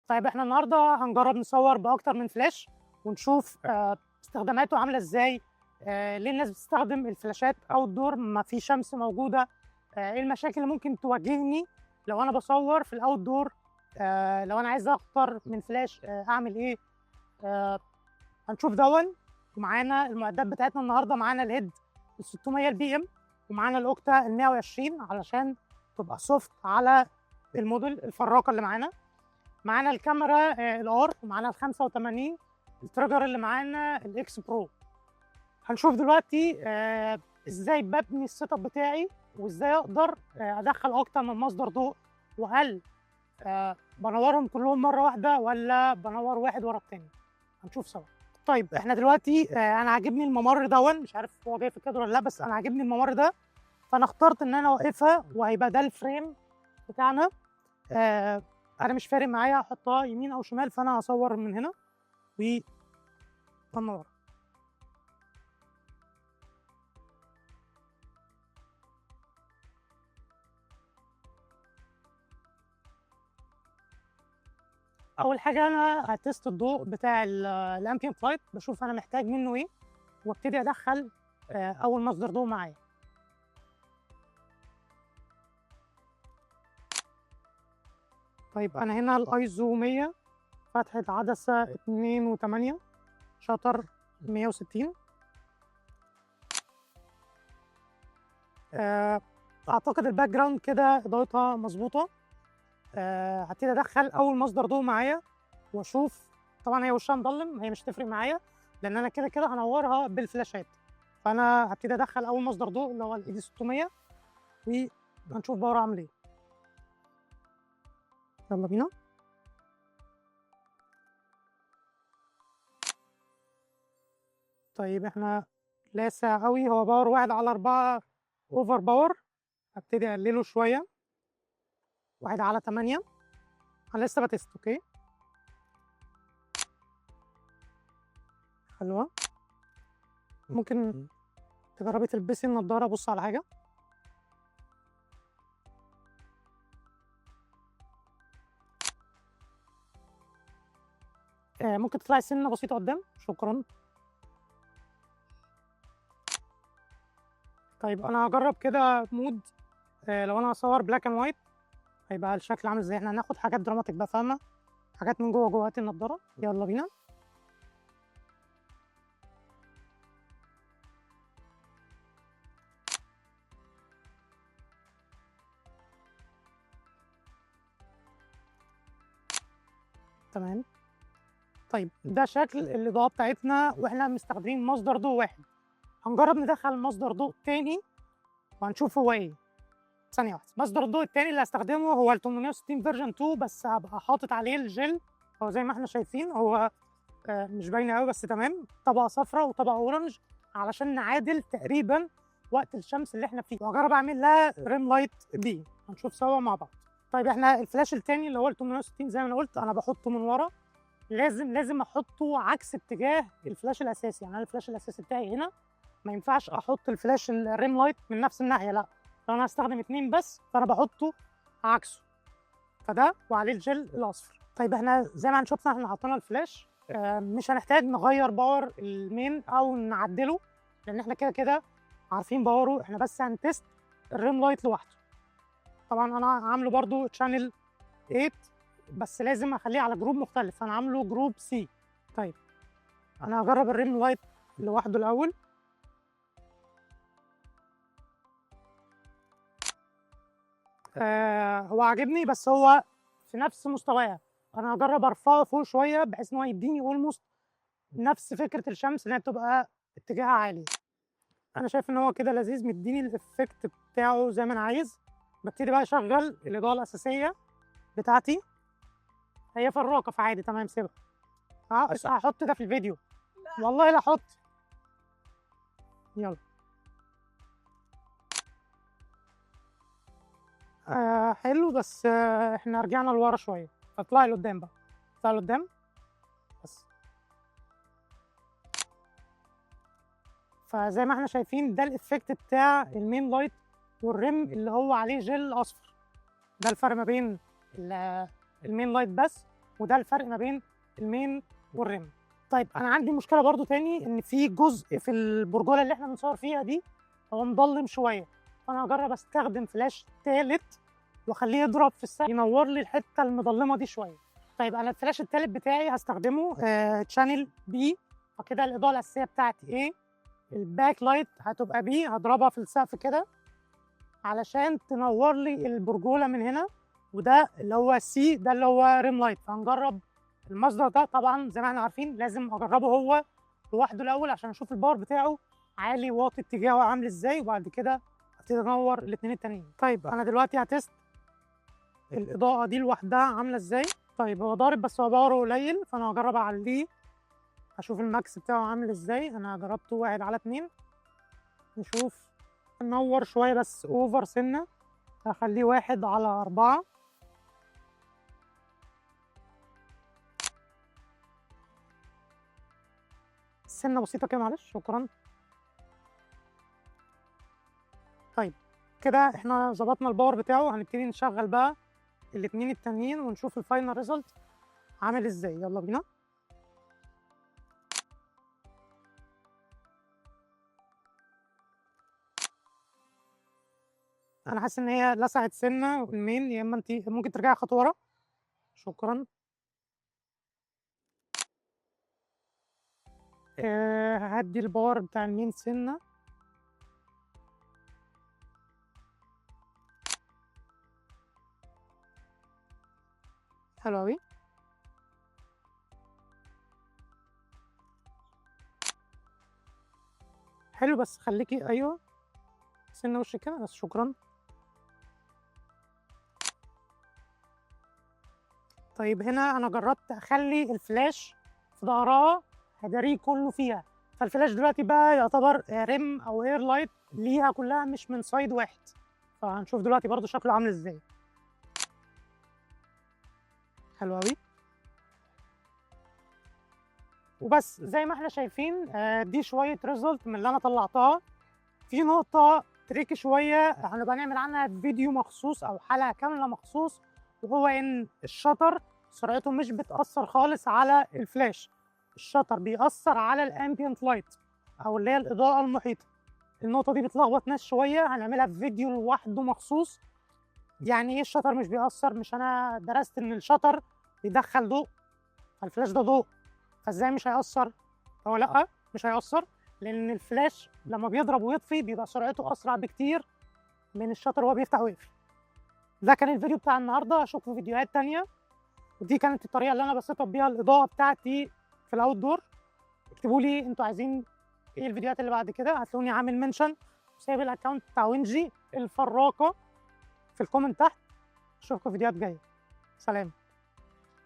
طيب احنا النهارده هنجرب نصور باكتر من فلاش ونشوف استخداماته عامله ازاي. ليه الناس بتستخدم الفلاشات او الدور ما في شمس موجوده. ايه المشاكل اللي ممكن تواجهني لو انا بصور في الاوت دور. لو انا عايز اختار من فلاش اعمل ايه. هنشوف دون. ومعانا المعدات بتاعتنا النهارده، معانا الهيد ال 600 البي ام، ومعانا الاوكتا ال 120 علشان تبقى سوفت على الموديل الفراقه اللي معانا الكاميرا الار، ومعانا ال 85، التريجر اللي معانا الاكس برو. هنشوف دلوقتي ازاي ببني السيت اب بتاعي، وازاي اقدر ادخل اكتر من مصدر ضوء، وهل بنورهم كلهم مره واحده ولا بنور واحد ورا التاني. هنشوف سوا. طيب احنا دلوقتي انا عاجبني الممر دون، مش عارف هو جاي في الكادر ولا لا، بس انا عاجبني الممر ده، فانا اخترت ان انا اوقفها وهيبقى ده الفريم بتاعنا. انا مش فارق معايا احطها يمين او شمال، فانا هصور من هنا وانور. اول حاجه انا هتست الضوء بتاع الامبيانت لايت، بشوف انا محتاج منه ايه وابتدي ادخل اول مصدر ضوء معايا. طيب انا هنا الايزو 100، فتحة عدسة 2.8، شطر 160. اعتقد الباك جراوند كده اضاءتها مظبوطه. هبتدي ادخل اول مصدر ضوء معايا واشوف. طبعا هي وشها مضلم، هي مش تفرق معايا لان انا كده كده هنورها بالفلاشات. فانا هبتدي ادخل اول مصدر ضوء اللي هو الاي دي 600، وهنشوف باور عامل ايه. يلا بينا. طيب احنا لاسع قوي، هو باور 1/4 اوفر باور. هبتدي اقلله شويه، 1/8. انا لسه بتست. اوكي، حلوه. ممكن تجربي تلبسي النضاره، بص على حاجه. ممكن تطلعي سنه بسيطه قدام، شكرا. طيب انا هجرب كده مود. لو انا هصور بلاك اند وايت هيبقى الشكل عامل ازاي. احنا هناخد حاجات دراماتيك بقى، فاهمه؟ حاجات من جوه هاتي النضاره. يلا بينا. تمام. طيب ده شكل الاضاءه بتاعتنا واحنا مستخدمين مصدر ضوء واحد. هنجرب ندخل مصدر ضوء تاني وهنشوف هو ايه. ثانيه واحده. مصدر الضوء التاني اللي هستخدمه هو ال 860 فيرجن 2، بس هبقى حاطط عليه الجل. هو زي ما احنا شايفين، هو مش باينه قوي بس تمام. طبقه صفراء وطبقه اورنج علشان نعادل تقريبا وقت الشمس اللي احنا فيه. وهجرب اعمل لها ريم لايت بي، هنشوف سوا مع بعض. طيب احنا الفلاش التاني اللي هو ال 860 زي ما انا قلت، انا بحطه من ورا. لازم احطه عكس اتجاه الفلاش الاساسي. يعني انا الفلاش الاساسي بتاعي هنا، ما ينفعش احط الفلاش الريم لايت من نفس الناحيه، لا. لو انا هستخدم اتنين بس فانا بحطه عكسه. فده وعليه الجل الاصفر. طيب احنا زي ما هنشوفنا احنا حطينا الفلاش. مش هنحتاج نغير باور المين او نعدله، لان احنا كده كده عارفين باوره. احنا بس هنتست الريم لايت لوحده. طبعا انا عامله برضو تشانل 8، بس لازم اخليه على جروب مختلف، انا عامله جروب سي. طيب انا هجرب الريم لايت لوحده الاول. هو عاجبني بس هو في نفس مستواها. انا هجرب ارفعه فوق شويه بحيث ان هو يديني اولموست نفس فكره الشمس، ان هي بتبقى اتجاهها عالي. انا شايف ان هو كده لذيذ، مديني الافكت بتاعه زي ما انا عايز. ببتدي بقى اشغل الاضاءه الاساسيه بتاعتي. هي فراقه فعادي، تمام، سيبها. هحط ده في الفيديو. والله لا احط. يلا. حلو، بس احنا رجعنا لورا شويه، فاطلعي لقدام بقى. اطلعي لقدام بس. فزي ما احنا شايفين ده الافكت بتاع المين لايت والريم اللي هو عليه جل اصفر. ده الفرق ما بين المين لايت بس وده الفرق ما بين المين والريم. طيب انا عندي مشكله برضو تاني، ان في جزء في البرجوله اللي احنا بنصور فيها دي هو مضلم شويه، فانا هجرب استخدم فلاش تالت واخليه يضرب في السقف ينور لي الحته المظلمه دي شويه. طيب انا الفلاش التالت بتاعي هستخدمه تشانل بي، فكده الاضاءه الاساسيه بتاعتي ايه، الباك لايت هتبقى بي، هضربها في السقف كده علشان تنور لي البرجوله من هنا، وده اللي هو سي، ده اللي هو ريم لايت. فهنجرب المصدر ده، طبعا زي ما احنا عارفين لازم اجربه هو لوحده الاول عشان اشوف الباور بتاعه عالي واطي اتجاهه عامل ازاي، وبعد كده ابتدي انور الاثنين التانيين. طيب انا دلوقتي هتست الاضاءه دي لوحدها عامله ازاي. طيب هو ضارب بس هو باوره قليل، فانا هجرب اعليه اشوف الماكس بتاعه عامل ازاي. انا جربته 1/2، نشوف. نور شويه بس اوفر سنه، هخليه 1/4. سنه بسيطه كده معلش، شكرا. طيب كده احنا ظبطنا الباور بتاعه، هنبتدي نشغل بقى الاتنين التانيين ونشوف الفاينل ريزلت عامل ازاي. يلا بينا. انا حاسس ان هي لسعت سنه المين، يا اما انت ممكن ترجعي خطوه ورا. شكرا. هدي الباور بتاع المين سنه. حلو اوي. حلو بس خليكي، ايوه سنه وش كده بس، شكرا. طيب هنا انا جربت اخلي الفلاش في ظهرها هداريه كله فيها، فالفلاش دلوقتي بقى يعتبر ريم او اير لايت ليها كلها، مش من سايد واحد. فهنشوف دلوقتي برضو شكله عامل ازاي. حلو اوي. وبس زي ما احنا شايفين دي شويه ريزلت من اللي انا طلعتها. في نقطه تريكي شويه هنبقى نعمل عنها فيديو مخصوص او حلقه كامله مخصوص، وهو ان الشطر سرعته مش بتاثر خالص على الفلاش، الشطر بيأثر على الامبيانت لايت او اللي هي الاضاءه المحيطه. النقطه دي بتلخبط ناس شويه، هنعملها في فيديو لوحده مخصوص. يعني ايه الشطر مش بيأثر؟ مش انا درست ان الشطر بيدخل ضوء، فالفلاش ده ضوء، فازاي مش هيأثر؟ هو لا مش هيأثر، لان الفلاش لما بيضرب ويطفي بيبقى سرعته اسرع بكتير من الشطر وهو بيفتح ويقفل. ده كان الفيديو بتاع النهارده، اشوفكم في فيديوهات تانية. ودي كانت الطريقه اللي انا بسيطب بيها الاضاءه بتاعتي في الاوت دور. اكتبوا لي انتوا عايزين ايه الفيديوهات اللي بعد كده، هتلاقوني عامل منشن وسايب الاكونت بتاع وينجي الفراقه في الكومنت تحت. اشوفكم في فيديوهات جايه. سلام.